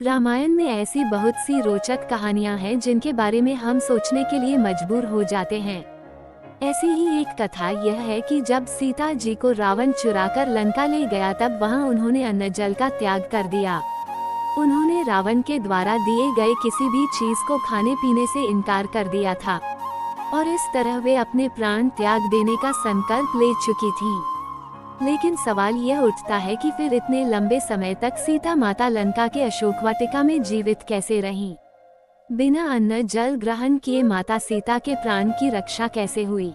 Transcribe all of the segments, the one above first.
रामायण में ऐसी बहुत सी रोचक कहानियां हैं जिनके बारे में हम सोचने के लिए मजबूर हो जाते हैं। ऐसी ही एक कथा यह है कि जब सीता जी को रावण चुराकर लंका ले गया तब वहां उन्होंने अन्न जल का त्याग कर दिया। उन्होंने रावण के द्वारा दिए गए किसी भी चीज को खाने पीने से इनकार कर दिया था और इस तरह वे अपने प्राण त्याग देने का संकल्प ले चुकी थीं। लेकिन सवाल यह उठता है कि फिर इतने लंबे समय तक सीता माता लंका के अशोक वाटिका में जीवित कैसे रहीं? बिना अन्न जल ग्रहण किए माता सीता के प्राण की रक्षा कैसे हुई?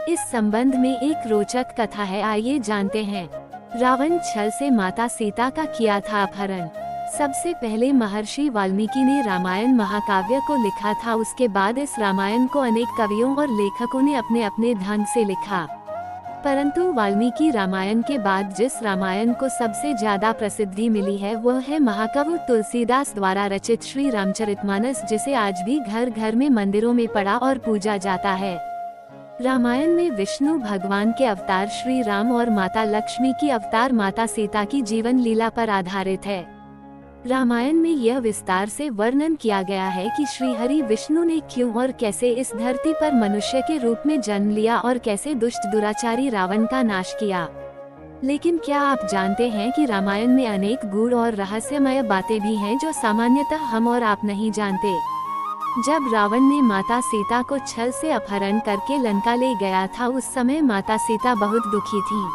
इस संबंध में एक रोचक कथा है, आइए जानते हैं। रावण छल से माता सीता का किया था अपहरण। सबसे पहले महर्षि वाल्मीकि ने रामायण महाकाव्य को लिखा था। उसके बाद इस रामायण को अनेक कवियों और लेखकों ने अपने अपने ढंग से लिखा, परंतु वाल्मीकि रामायण के बाद जिस रामायण को सबसे ज्यादा प्रसिद्धि मिली है वह है महाकवि तुलसीदास द्वारा रचित श्री रामचरितमानस, जिसे आज भी घर घर में मंदिरों में पढ़ा और पूजा जाता है। रामायण में विष्णु भगवान के अवतार श्री राम और माता लक्ष्मी की अवतार माता सीता की जीवन लीला पर आधारित है। रामायण में यह विस्तार से वर्णन किया गया है कि श्री हरि विष्णु ने क्यों और कैसे इस धरती पर मनुष्य के रूप में जन्म लिया और कैसे दुष्ट दुराचारी रावण का नाश किया। लेकिन क्या आप जानते हैं कि रामायण में अनेक गूढ़ और रहस्यमय बातें भी हैं जो सामान्यतः हम और आप नहीं जानते। जब रावण ने माता सीता को छल से अपहरण करके लंका ले गया था, उस समय माता सीता बहुत दुखी थी।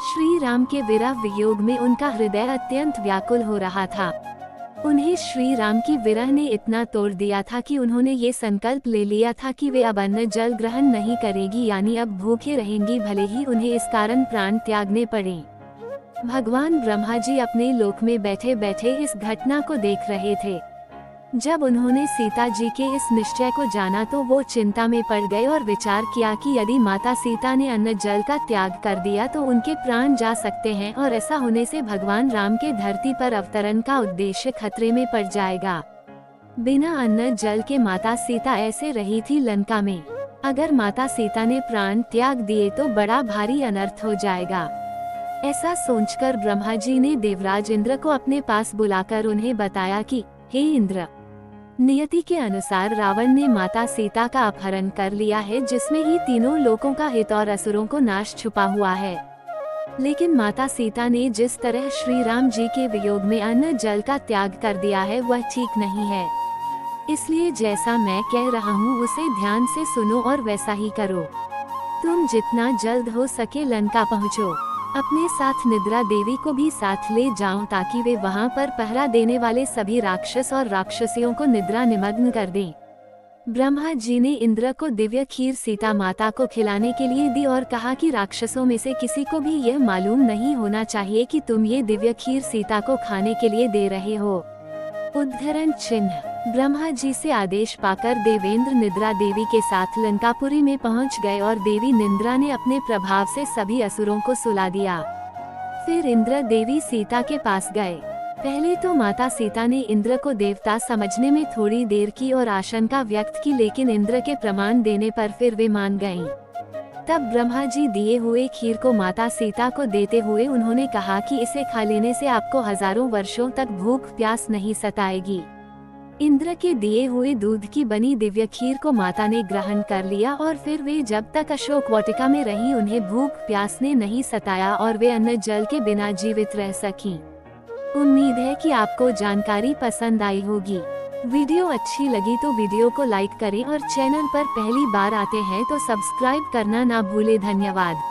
श्री राम के विरह वियोग में उनका हृदय अत्यंत व्याकुल हो रहा था। उन्हें श्री राम की विरह ने इतना तोड़ दिया था कि उन्होंने ये संकल्प ले लिया था कि वे अब अन्न जल ग्रहण नहीं करेगी, यानी अब भूखे रहेंगी, भले ही उन्हें इस कारण प्राण त्यागने पड़े। भगवान ब्रह्मा जी अपने लोक में बैठे बैठे इस घटना को देख रहे थे। जब उन्होंने सीता जी के इस निश्चय को जाना तो वो चिंता में पड़ गए और विचार किया कि यदि माता सीता ने अन्न जल का त्याग कर दिया तो उनके प्राण जा सकते हैं और ऐसा होने से भगवान राम के धरती पर अवतरण का उद्देश्य खतरे में पड़ जाएगा। बिना अन्न जल के माता सीता ऐसे रही थी लंका में। अगर माता सीता ने प्राण त्याग दिए तो बड़ा भारी अनर्थ हो जाएगा। ऐसा सोचकर ब्रह्मा जी ने देवराज इंद्र को अपने पास बुलाकर उन्हें बताया कि हे इंद्र, नियति के अनुसार रावण ने माता सीता का अपहरण कर लिया है, जिसमें ही तीनों लोकों का हित और असुरों को नाश छुपा हुआ है। लेकिन माता सीता ने जिस तरह श्री राम जी के वियोग में अन्न जल का त्याग कर दिया है वह ठीक नहीं है। इसलिए जैसा मैं कह रहा हूँ उसे ध्यान से सुनो और वैसा ही करो। तुम जितना जल्द हो सके लंका पहुँचो। अपने साथ निद्रा देवी को भी साथ ले जाओ ताकि वे वहां पर पहरा देने वाले सभी राक्षस और राक्षसियों को निद्रा निमग्न कर दें। ब्रह्मा जी ने इंद्र को दिव्य खीर सीता माता को खिलाने के लिए दी और कहा कि राक्षसों में से किसी को भी यह मालूम नहीं होना चाहिए कि तुम ये दिव्य खीर सीता को खाने के लिए दे रहे हो। उद्धरण चिन्ह। ब्रह्मा जी से आदेश पाकर देवेंद्र निद्रा देवी के साथ लंकापुरी में पहुंच गए और देवी निद्रा ने अपने प्रभाव से सभी असुरों को सुला दिया। फिर इंद्र देवी सीता के पास गए। पहले तो माता सीता ने इंद्र को देवता समझने में थोड़ी देर की और आशंका व्यक्त की, लेकिन इंद्र के प्रमाण देने पर फिर वे मान गईं। तब ब्रह्मा जी दिए हुए खीर को माता सीता को देते हुए उन्होंने कहा कि इसे खा लेने से आपको हजारों वर्षों तक भूख प्यास नहीं सताएगी। इंद्र के दिए हुए दूध की बनी दिव्य खीर को माता ने ग्रहण कर लिया और फिर वे जब तक अशोक वाटिका में रही उन्हें भूख प्यास ने नहीं सताया और वे अन्न जल के बिना जीवित रह सकीं। उम्मीद है कि आपको जानकारी पसंद आई होगी। वीडियो अच्छी लगी तो वीडियो को लाइक करें और चैनल पर पहली बार आते हैं तो सब्सक्राइब करना ना भूले। धन्यवाद।